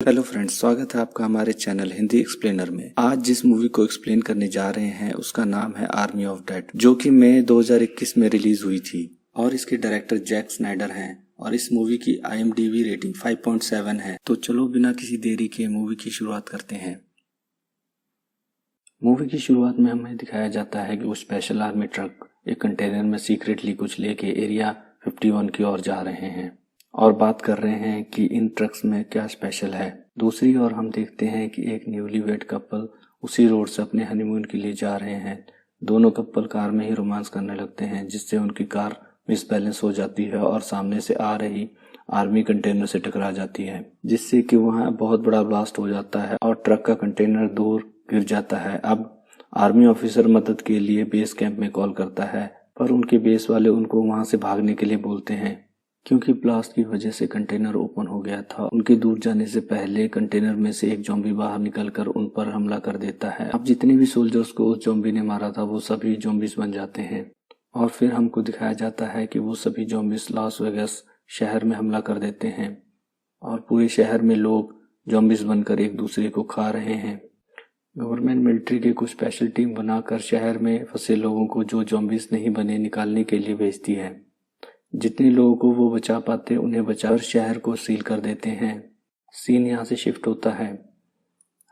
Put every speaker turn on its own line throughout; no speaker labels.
Hello friends, स्वागत है आपका हमारे चैनल हिंदी एक्सप्लेनर में। आज जिस मूवी को एक्सप्लेन करने जा रहे हैं उसका नाम है आर्मी ऑफ डेड, जो कि मई 2021 में रिलीज हुई थी और इसके डायरेक्टर जैक स्नाइडर हैं और इस मूवी की IMDb रेटिंग 5.7 है। तो चलो बिना किसी देरी के मूवी की शुरुआत करते हैं। मूवी की शुरुआत में हमें दिखाया जाता है कि वो स्पेशल आर्मी ट्रक एक कंटेनर में सीक्रेटली कुछ लेके एरिया 51 की ओर जा रहे हैं और बात कर रहे हैं कि इन ट्रक्स में क्या स्पेशल है। दूसरी ओर हम देखते हैं कि एक न्यूलीवेड कपल उसी रोड से अपने हनीमून के लिए जा रहे हैं। दोनों कपल कार में ही रोमांस करने लगते हैं, जिससे उनकी कार मिसबैलेंस हो जाती है और सामने से आ रही आर्मी कंटेनर से टकरा जाती है, जिससे कि वहां बहुत बड़ा ब्लास्ट हो जाता है और ट्रक का कंटेनर दूर गिर जाता है। अब आर्मी ऑफिसर मदद के लिए बेस कैंप में कॉल करता है, पर उनके बेस वाले उनको वहां से भागने के लिए बोलते हैं क्योंकि ब्लास्ट की वजह से कंटेनर ओपन हो गया था। उनके दूर जाने से पहले कंटेनर में से एक ज़ॉम्बी बाहर निकलकर उन पर हमला कर देता है। अब जितने भी सोल्जर्स को उस ज़ॉम्बी ने मारा था वो सभी ज़ॉम्बीज बन जाते हैं और फिर हमको दिखाया जाता है कि वो सभी ज़ॉम्बीज लॉस वेगास शहर में हमला कर देते हैं और पूरे शहर में लोग ज़ॉम्बीज बनकर एक दूसरे को खा रहे हैं। गवर्नमेंट मिलिट्री की कुछ स्पेशल टीम बनाकर शहर में फंसे लोगों को जो ज़ॉम्बीज नहीं बने निकालने के लिए भेजती है। जितने लोगों को वो बचा पाते उन्हें बचाकर शहर को सील कर देते हैं। सीन यहाँ से शिफ्ट होता है।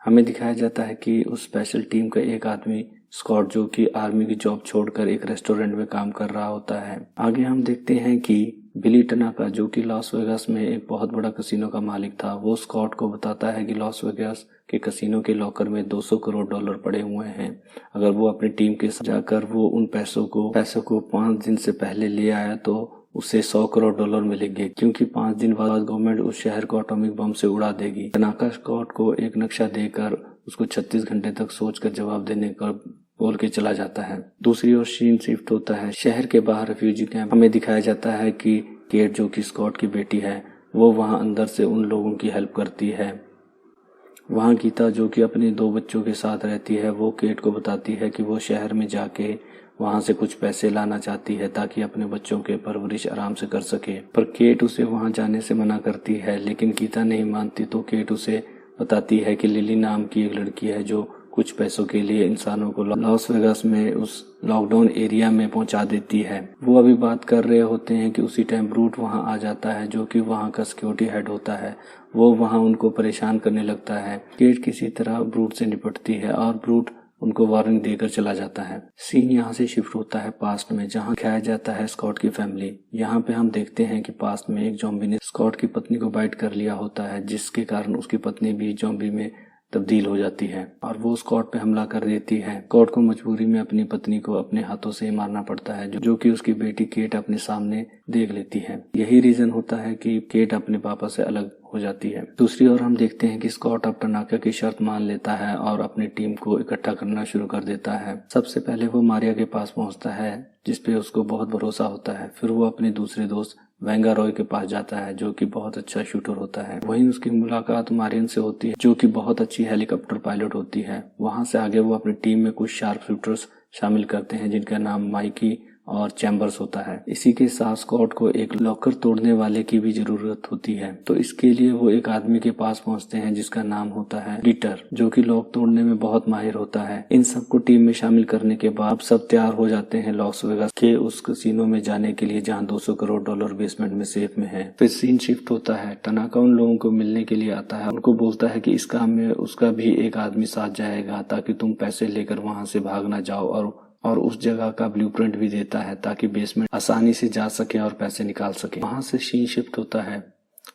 हमें दिखाया जाता है कि उस स्पेशल टीम का एक आदमी स्कॉट, जो कि आर्मी की जॉब छोड़कर एक रेस्टोरेंट में काम कर रहा होता है। आगे हम देखते हैं कि बिली टनाका, जो कि लॉस वेगास में एक बहुत बड़ा कसिनो का मालिक था, वो स्कॉट को बताता है कि लॉस वेगास के कसिनो के लॉकर में $200 करोड़ पड़े हुए हैं। अगर वो अपनी टीम के साथ जाकर वो उन पैसों को 5 दिन से पहले ले आया तो उसे $100 करोड़ मिलेंगे, क्योंकि 5 दिन बाद गवर्नमेंट उस शहर को एटॉमिक बम से उड़ा देगी। टनाका स्कॉट को एक नक्शा देकर उसको 36 घंटे तक सोचकर जवाब देने का बोल के चला जाता है। दूसरी ओर सीन शिफ्ट होता है शहर के बाहर रिफ्यूजी कैंप। हमें दिखाया जाता है कि केट, जो कि स्कॉट की बेटी है, वो वहां अंदर से उन लोगों की हेल्प करती है। वहां गीता, जो कि अपने 2 बच्चों के साथ रहती है, वो केट को बताती है कि वो शहर में जाके वहां से कुछ पैसे लाना चाहती है ताकि अपने बच्चों के परवरिश आराम से कर सके। पर केट उसे वहां जाने से मना करती है, लेकिन गीता नहीं मानती तो केट उसे बताती है कि लिली नाम की एक लड़की है जो कुछ पैसों के लिए इंसानों को लॉस वेगास में उस लॉकडाउन एरिया में पहुंचा देती है। वो अभी बात कर रहे होते हैं कि उसी टाइम ब्रूट वहां आ जाता है, जो कि वहां का सिक्योरिटी हेड होता है। वो वहां उनको परेशान करने लगता है। केट किसी तरह ब्रूट से निपटती है और ब्रूट उनको वार्निंग देकर चला जाता है। सीन यहाँ से शिफ्ट होता है पास्ट में, जहाँ दिखाया जाता है स्कॉट की फैमिली। यहाँ पे हम देखते हैं कि पास्ट में एक ज़ॉम्बी ने स्कॉट की पत्नी को बाइट कर लिया होता है, जिसके कारण उसकी पत्नी भी ज़ॉम्बी में तब्दील हो जाती है और वो स्कॉट पे हमला कर देती है। स्कॉट को मजबूरी में अपनी पत्नी को अपने हाथों से मारना पड़ता है, जो कि उसकी बेटी केट अपने सामने देख लेती है। यही रीजन होता है कि केट अपने पापा से अलग हो जाती है। दूसरी ओर हम देखते हैं कि स्कॉट अब टनाका की शर्त मान लेता है और अपनी टीम को इकट्ठा करना शुरू कर देता है। सबसे पहले वो मारिया के पास पहुंचता है, जिसपे उसको बहुत भरोसा होता है। फिर वो अपने दूसरे दोस्त वेंगा रॉय के पास जाता है, जो कि बहुत अच्छा शूटर होता है। वहीं उसकी मुलाकात मारियन से होती है, जो कि बहुत अच्छी हेलीकॉप्टर पायलट होती है। वहां से आगे वो अपनी टीम में कुछ शार्प शूटर्स शामिल करते हैं, जिनका नाम माइकी और चैम्बर्स होता है। इसी के साथ स्कॉट को एक लॉकर तोड़ने वाले की भी जरूरत होती है, तो इसके लिए वो एक आदमी के पास पहुंचते हैं जिसका नाम होता है पीटर, जो कि लॉक तोड़ने में बहुत माहिर होता है। इन सबको टीम में शामिल करने के बाद सब तैयार हो जाते हैं लॉस वेगास के उस कसिनो में जाने के लिए, जहां $200 करोड़ बेसमेंट में सेफ में है। फिर सीन शिफ्ट होता है। टनाका उन लोगों को मिलने के लिए आता है। उनको बोलता है कि इस काम में उसका भी एक आदमी साथ जाएगा ताकि तुम पैसे लेकर वहां से भाग ना जाओ, और उस जगह का ब्लूप्रिंट भी देता है ताकि बेसमेंट आसानी से जा सके और पैसे निकाल सके। वहां से सीन शिफ्ट होता है।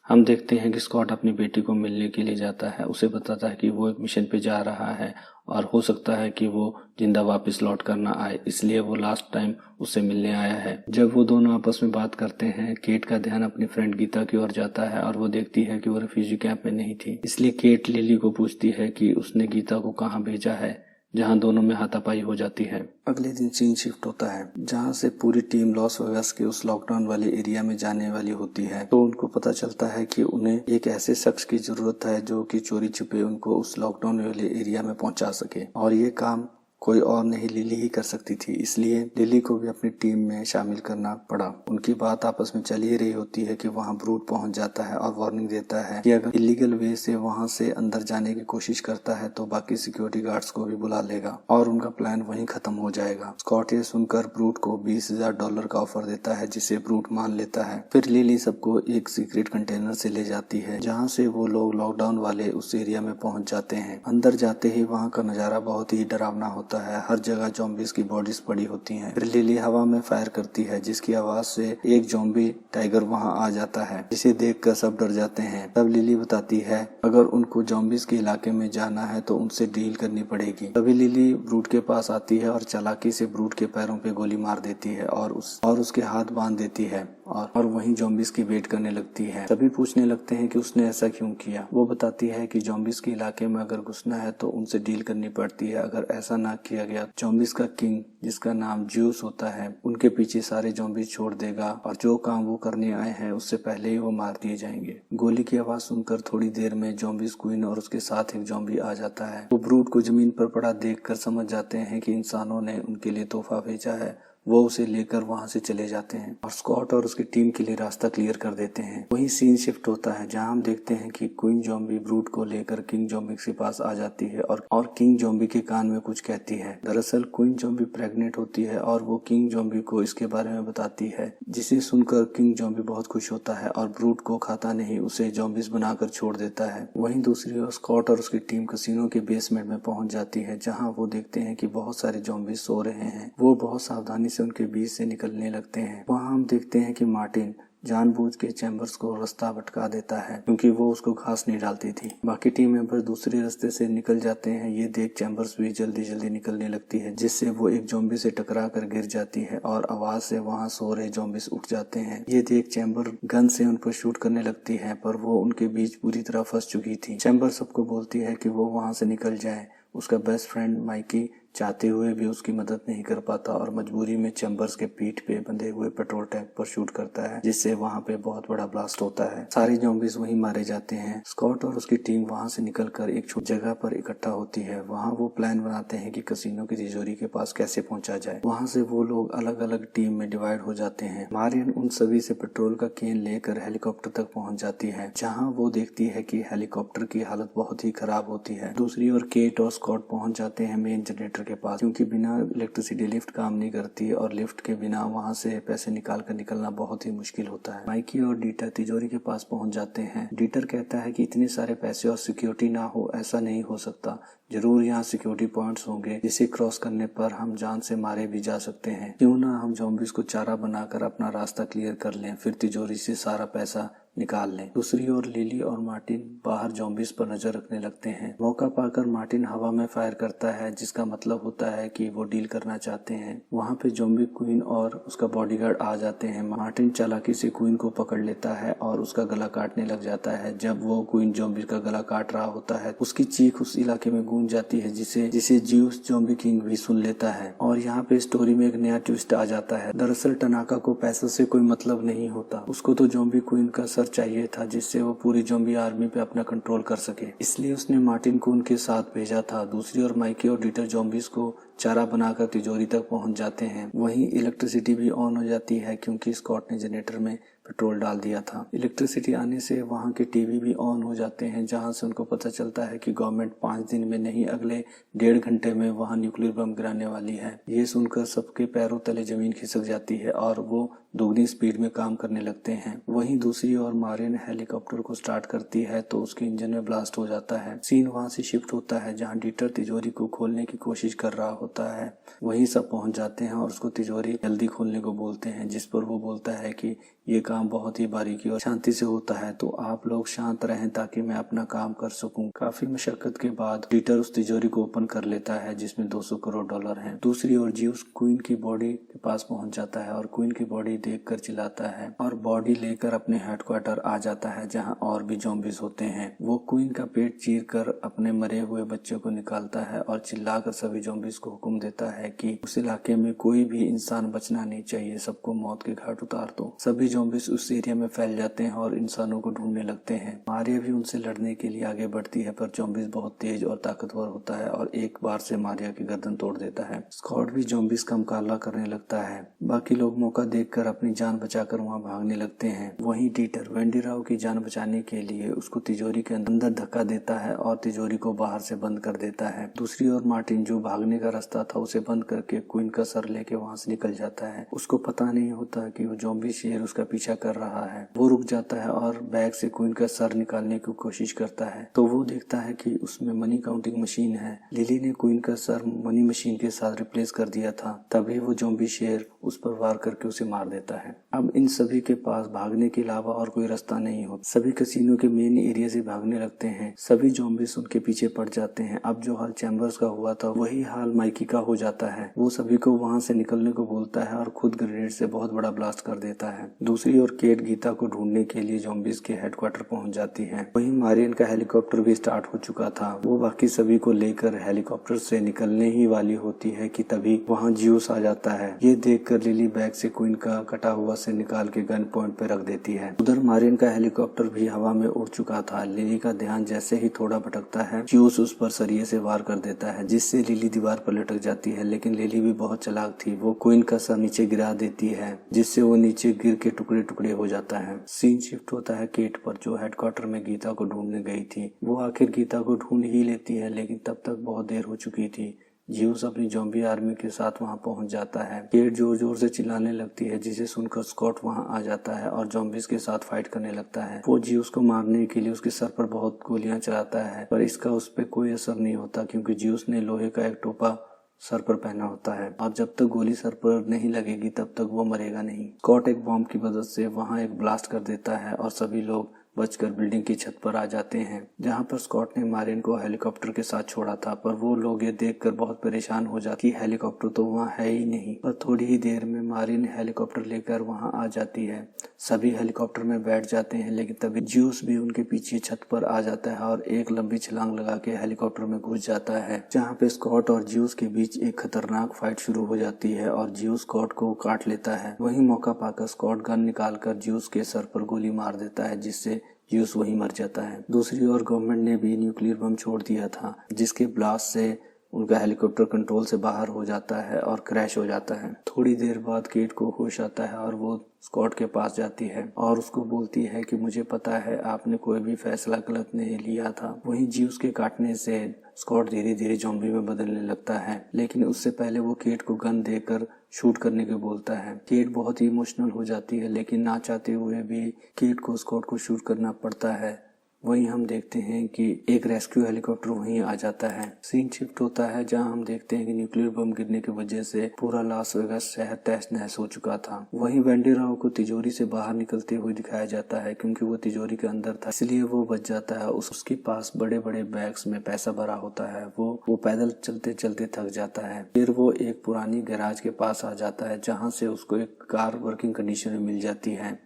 हम देखते हैं कि स्कॉट अपनी बेटी को मिलने के लिए जाता है। उसे बताता है कि वो एक मिशन पे जा रहा है और हो सकता है कि वो जिंदा वापस लौट कर ना आए, इसलिए वो लास्ट टाइम उससे मिलने आया है। जब वो दोनों आपस में बात करते हैं, केट का ध्यान अपनी फ्रेंड गीता की ओर जाता है और वो देखती है कि वो रिफ्यूजी कैंप में नहीं थी। इसलिए केट लिली को पूछती है कि उसने गीता को कहाँ भेजा है, जहां दोनों में हाथापाई हो जाती है। अगले दिन सीन शिफ्ट होता है, जहां से पूरी टीम लॉस वेगास के उस लॉकडाउन वाले एरिया में जाने वाली होती है। तो उनको पता चलता है कि उन्हें एक ऐसे शख्स की जरूरत है जो कि चोरी छुपे उनको उस लॉकडाउन वाले एरिया में पहुंचा सके, और ये काम कोई और नहीं लिली ही कर सकती थी, इसलिए लिली को भी अपनी टीम में शामिल करना पड़ा। उनकी बात आपस में चल ही रही होती है कि वहाँ ब्रूट पहुंच जाता है और वार्निंग देता है कि अगर इलीगल वे से वहाँ से अंदर जाने की कोशिश करता है तो बाकी सिक्योरिटी गार्ड्स को भी बुला लेगा और उनका प्लान वहीं खत्म हो जाएगा। स्कॉट ये सुनकर ब्रूट को $20,000 का ऑफर देता है, जिसे ब्रूट मान लेता है। फिर लिली सबको एक सीक्रेट कंटेनर से ले जाती है, जहाँ से वो लोग लॉकडाउन वाले उस एरिया में पहुंच जाते हैं। अंदर जाते ही वहाँ का नजारा बहुत ही डरावना होता है। हर जगह ज़ॉम्बीज़ की बॉडीज पड़ी होती हैं। फिर लिली हवा में फायर करती है, जिसकी आवाज से एक ज़ॉम्बी टाइगर वहाँ आ जाता है, जिसे देखकर सब डर जाते हैं। तब लिली बताती है अगर उनको ज़ॉम्बीज़ के इलाके में जाना है तो उनसे डील करनी पड़ेगी। तभी लिली ब्रूट के पास आती है और चालाकी से ब्रूट के पैरों पे गोली मार देती है और उसके हाथ बांध देती है और वहीं ज़ॉम्बीज़ की वेट करने लगती है। सभी पूछने लगते हैं कि उसने ऐसा क्यों किया। वो बताती है कि ज़ॉम्बीज़ के इलाके में अगर घुसना है तो उनसे डील करनी पड़ती है। अगर ऐसा ना किया गया, ज़ॉम्बीज़ का किंग, जिसका नाम ज्यूस होता है, उनके पीछे सारे ज़ॉम्बीज़ छोड़ देगा और जो काम वो करने आए हैं उससे पहले ही वो मार दिए जाएंगे। गोली की आवाज़ सुनकर थोड़ी देर में ज़ॉम्बीज़ क्वीन और उसके साथ एक ज़ॉम्बी आ जाता है। वो ब्रूट को जमीन पर पड़ा देखकर समझ जाते हैं कि इंसानों ने उनके लिए तोहफा भेजा है। वो उसे लेकर वहां से चले जाते हैं और स्कॉट और उसकी टीम के लिए रास्ता क्लियर कर देते हैं। वहीं सीन शिफ्ट होता है, जहां हम देखते हैं कि क्वीन ज़ॉम्बी ब्रूट को लेकर किंग ज़ॉम्बी के पास आ जाती है और किंग ज़ॉम्बी के कान में कुछ कहती है। दरअसल क्वीन ज़ॉम्बी प्रेग्नेंट होती है और वो किंग ज़ॉम्बी को इसके बारे में बताती है, जिसे सुनकर किंग ज़ॉम्बी बहुत खुश होता है और ब्रूट को खाता नहीं, उसे ज़ॉम्बीज बनाकर छोड़ देता है। वहीं दूसरी ओर स्कॉट और उसकी टीम कैसीनो के बेसमेंट में पहुंच जाती है, जहाँ वो देखते हैं कि बहुत सारे ज़ॉम्बीज सो रहे हैं। वो बहुत सावधानी से उनके बीच से निकलने लगते हैं। वहाँ हम देखते हैं कि मार्टिन जानबूझ के चैम्बर्स को रास्ता भटका देता है, क्योंकि वो उसको घास नहीं डालती थी। बाकी टीम मेंबर दूसरे रास्ते से निकल जाते हैं। ये देख चैम्बर्स भी जल्दी जल्दी निकलने लगती है, जिससे वो एक ज़ॉम्बी से टकरा कर गिर जाती है और आवाज से वहाँ सो रहे ज़ॉम्बीज उठ जाते हैं। ये देख चैम्बर गन से उन पर शूट करने लगती है, पर वो उनके बीच पूरी तरह फंस चुकी थी। चैम्बर सबको बोलती है कि वो वहाँ से निकल जाए। उसका बेस्ट फ्रेंड माइकी चाहते हुए भी उसकी मदद नहीं कर पाता और मजबूरी में चैम्बर्स के पीठ पे बंधे हुए पेट्रोल टैंक पर शूट करता है, जिससे वहाँ पे बहुत बड़ा ब्लास्ट होता है। सारे ज़ॉम्बीज वहीं मारे जाते हैं। स्कॉट और उसकी टीम वहाँ से निकलकर एक छोटी जगह पर इकट्ठा होती है। वहाँ वो प्लान बनाते हैं कि कैसीनो की तिजोरी के पास कैसे पहुंचा जाए। वहाँ से वो लोग अलग अलग टीम में डिवाइड हो जाते हैं। मारियन उन सभी से पेट्रोल का कैन लेकर हेलीकॉप्टर तक पहुंच जाती है, जहाँ वो देखती है कि हेलीकॉप्टर की हालत बहुत ही खराब होती है। दूसरी ओर केट और स्कॉट पहुंच जाते हैं मेन जनरेटर के पास, क्योंकि बिना इलेक्ट्रिसिटी लिफ्ट काम नहीं करती और लिफ्ट के बिना वहां से पैसे निकाल कर निकलना बहुत ही मुश्किल होता है। माइकी और डीटर तिजोरी के पास पहुंच जाते हैं। डीटर कहता है कि इतने सारे पैसे और सिक्योरिटी ना हो, ऐसा नहीं हो सकता। जरूर यहाँ सिक्योरिटी पॉइंट्स होंगे, जिसे क्रॉस करने पर हम जान से मारे भी जा सकते हैं। क्यों ना हम ज़ॉम्बीज़ को चारा बनाकर अपना रास्ता क्लियर कर लें, फिर तिजोरी से सारा पैसा निकाल लें। दूसरी ओर लिली और मार्टिन बाहर ज़ॉम्बीज़ पर नजर रखने लगते हैं। मौका पाकर मार्टिन हवा में फायर करता है, जिसका मतलब होता है कि वो डील करना चाहते हैं। वहाँ पे ज़ॉम्बी क्वीन और उसका बॉडीगार्ड आ जाते हैं। मार्टिन चालाकी से क्वीन को पकड़ लेता है और उसका गला काटने लग जाता है। जब वो क्वीन ज़ॉम्बी का गला काट रहा होता है, उसकी चीख उस इलाके में गूंज जाती है, जिसे ज्यूस ज़ॉम्बी किंग भी सुन लेता है। और यहाँ पे स्टोरी में एक नया ट्विस्ट आ जाता है। दरअसल टनाका को पैसों से कोई मतलब नहीं होता, उसको तो ज़ॉम्बी क्वीन का चाहिए था, जिससे वो पूरी ज़ॉम्बी आर्मी पे अपना कंट्रोल कर सके। इसलिए उसने मार्टिन को उनके साथ भेजा था। दूसरी ओर माइकी और डीटर ज़ॉम्बीज़ को चारा बनाकर तिजोरी तक पहुंच जाते हैं। वहीं इलेक्ट्रिसिटी भी ऑन हो जाती है, क्योंकि स्कॉट ने जनरेटर में पेट्रोल डाल दिया था। इलेक्ट्रिसिटी आने से वहां के टीवी भी ऑन हो जाते हैं, जहां से उनको पता चलता है कि गवर्नमेंट 5 दिन में नहीं, अगले 1.5 घंटे में वहां न्यूक्लियर बम गिराने वाली है। ये सुनकर सबके पैरों तले जमीन खिसक जाती है और वो दोगुनी स्पीड में काम करने लगते हैं। वहीं दूसरी ओर मारियन हेलीकॉप्टर को स्टार्ट करती है तो उसके इंजन में ब्लास्ट हो जाता है। सीन वहां से शिफ्ट होता है, जहां डीटर तिजोरी को खोलने की कोशिश कर रहा होता है। वहीं सब पहुंच जाते हैं और उसको तिजोरी जल्दी खोलने को बोलते हैं, जिस पर वो बोलता है कि ये काम बहुत ही बारीकी और शांति से होता है, तो आप लोग शांत रहें ताकि मैं अपना काम कर सकूं। काफी मशक्कत के बाद डीटर उस तिजोरी को ओपन कर लेता है, जिसमें $200 करोड़ हैं। दूसरी ओर ज्यूस क्वीन की बॉडी के पास पहुंच जाता है और क्वीन की बॉडी देखकर चिल्लाता है और बॉडी लेकर अपने हेडक्वार्टर आ जाता है, जहां और भी ज़ॉम्बीज होते हैं। वो क्वीन का पेट चीर कर अपने मरे हुए बच्चे को निकालता है और चिल्लाकर सभी ज़ॉम्बीज को हुक्म देता है कि उस इलाके में कोई भी इंसान बचना नहीं चाहिए, सबको मौत के घाट उतार दो। सभी ज़ॉम्बीज उस एरिया में फैल जाते हैं और इंसानों को ढूंढने लगते हैं। मारिया भी उनसे लड़ने के लिए आगे बढ़ती है, पर ज़ॉम्बीज बहुत तेज और ताकतवर होता है और एक बार से मारिया की गर्दन तोड़ देता है। स्कॉट भी ज़ॉम्बीज का मुकाबला करने लगता है। बाकी लोग मौका देखकर अपनी जान बचाकर वहां भागने लगते हैं। वहीं डीटर वेंडी राव की जान बचाने के लिए उसको तिजोरी के अंदर धक्का देता है और तिजोरी को बाहर से बंद कर देता है। दूसरी ओर मार्टिन, जो भागने का रास्ता था उसे बंद करके क्वीन का सर लेके वहां से निकल जाता है। उसको पता नहीं होता कि वो ज़ॉम्बी शेर उसका पीछा कर रहा है। वो रुक जाता है और बैग से क्वीन का सर निकालने की कोशिश करता है, तो वो देखता है कि उसमें मनी काउंटिंग मशीन है। लिली ने क्वीन का सर मनी मशीन के साथ रिप्लेस कर दिया था। तभी वो ज़ॉम्बी शेर उस पर वार करके उसे मार देता है। अब इन सभी के पास भागने के अलावा और कोई रास्ता नहीं होता। सभी कैसीनो के मेन एरिया से भागने लगते हैं। सभी ज़ॉम्बीज उनके पीछे पड़ जाते हैं। अब जो हाल चैम्बर्स का हुआ था वही हाल माइकी का हो जाता है। वो सभी को वहां से निकलने को बोलता है और खुद ग्रेनेड से बहुत बड़ा ब्लास्ट कर देता है। दूसरी ओर केट गीता को ढूंढने के लिए ज़ॉम्बीज के हेडक्वार्टर पहुंच जाती है। वहीं मारियन का हेलीकॉप्टर भी स्टार्ट हो चुका था। वो बाकी सभी को लेकर हेलीकॉप्टर से निकलने ही वाली होती है कि तभी वहां जियूस आ जाता है। ये देखकर लिली बैग से क्वीन का कटा हुआ से निकाल के गन पॉइंट पे रख देती है। उधर मारियन का हेलीकॉप्टर भी हवा में उड़ चुका था। लिली का ध्यान जैसे ही थोड़ा भटकता है, जियूस उस पर सरिये से वार कर देता है, जिससे लिली दीवार पर लटक जाती है। लेकिन लिली भी बहुत चालाक थी। वो क्वीन का सर नीचे गिरा देती है, जिससे वो नीचे गिर के टुकड़े टुकड़े हो जाता है। सीन शिफ्ट होता है केट पर, जो हेडक्वार्टर में गीता को ढूंढने गई थी। वो आखिर गीता को ढूंढ ही लेती है, लेकिन तब तक बहुत देर हो चुकी थी। जियूस अपनी ज़ॉम्बी आर्मी के साथ वहां पहुंच जाता है। केट जोर जोर से चिल्लाने लगती है, जिसे सुनकर स्कॉट वहां आ जाता है और ज़ॉम्बीज के साथ फाइट करने लगता है। वो जियूस को मारने के लिए उसके सर पर बहुत गोलियां चलाता है, पर इसका उस पर कोई असर नहीं होता, क्योंकि जियूस ने लोहे का एक टोपा सर पर पहना होता है और जब तक गोली सर पर नहीं लगेगी तब तक वो मरेगा नहीं। स्कॉट एक बॉम्ब की मदद से वहां एक ब्लास्ट कर देता है और सभी लोग बचकर बिल्डिंग की छत पर आ जाते हैं, जहां पर स्कॉट ने मारियन को हेलीकॉप्टर के साथ छोड़ा था। पर वो लोग ये देखकर बहुत परेशान हो जाते कि हेलीकॉप्टर तो वहां है ही नहीं। पर थोड़ी ही देर में मारियन हेलीकॉप्टर लेकर वहां आ जाती है। सभी हेलीकॉप्टर में बैठ जाते हैं, लेकिन तभी जियूस भी उनके पीछे छत पर आ जाता है और एक लंबी छलांग लगा के हेलीकॉप्टर में घुस जाता है, जहाँ पे स्कॉट और जियूस के बीच एक खतरनाक फाइट शुरू हो जाती है और जियूस स्कॉट को काट लेता है। वही मौका पाकर स्कॉट गन निकालकर जियूस के सर पर गोली मार देता है, जिससे जियूस वहीं मर जाता है। दूसरी ओर गवर्नमेंट ने भी न्यूक्लियर बम छोड़ दिया था, जिसके ब्लास्ट से उनका हेलीकॉप्टर कंट्रोल से बाहर हो जाता है और क्रैश हो जाता है। थोड़ी देर बाद केट को होश आता है और वो स्कॉट के पास जाती है और उसको बोलती है कि मुझे पता है आपने कोई भी फैसला गलत नहीं लिया था। वहीं जियूस के काटने से स्कॉट धीरे धीरे ज़ॉम्बी में बदलने लगता है, लेकिन उससे पहले वो केट को गन देकर शूट करने को बोलता है। केट बहुत ही इमोशनल हो जाती है, लेकिन ना चाहते हुए भी केट को स्कॉट को शूट करना पड़ता है। वहीं हम देखते हैं कि एक रेस्क्यू हेलीकॉप्टर वहीं आ जाता है। सीन शिफ्ट होता है, जहां हम देखते हैं कि न्यूक्लियर बम गिरने की वजह से पूरा लास वेगास शहर तहस नहस हो चुका था। वहीं वेंडी राव को तिजोरी से बाहर निकलते हुए दिखाया जाता है, क्योंकि वो तिजोरी के अंदर था, इसलिए वो बच जाता है। उसके पास बड़े बड़े बैग्स में पैसा भरा होता है। वो पैदल चलते चलते थक जाता है। फिर वो एक पुरानी गैराज के पास आ जाता है, जहाँ से उसको एक कार वर्किंग कंडीशन में मिल जाती है,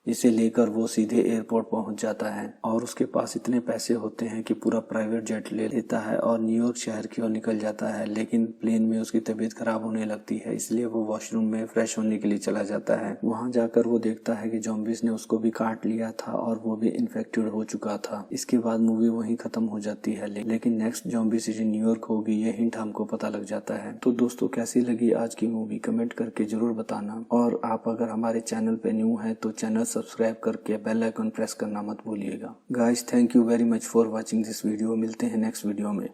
जिसे लेकर वो सीधे एयरपोर्ट पहुंच जाता है और उसके पास इतने पैसे होते हैं कि पूरा प्राइवेट जेट ले लेता है और न्यूयॉर्क शहर की ओर निकल जाता है। लेकिन प्लेन में उसकी तबीयत खराब होने लगती है, इसलिए वो वॉशरूम में फ्रेश होने के लिए चला जाता है। वहां जाकर वो देखता है कि ज़ॉम्बीज ने उसको भी काट लिया था और वो भी इन्फेक्टेड हो चुका था। इसके बाद मूवी वहीं खत्म हो जाती है, लेकिन नेक्स्ट ज़ॉम्बी सिटी न्यूयॉर्क होगी, ये हिंट हमको पता लग जाता है। तो दोस्तों, कैसी लगी आज की मूवी कमेंट करके जरूर बताना, और आप अगर हमारे चैनल पे न्यू है तो चैनल सब्सक्राइब करके बेल आइकन प्रेस करना मत भूलिएगा। Guys, thank you very much for watching this video. मिलते हैं नेक्स्ट वीडियो में।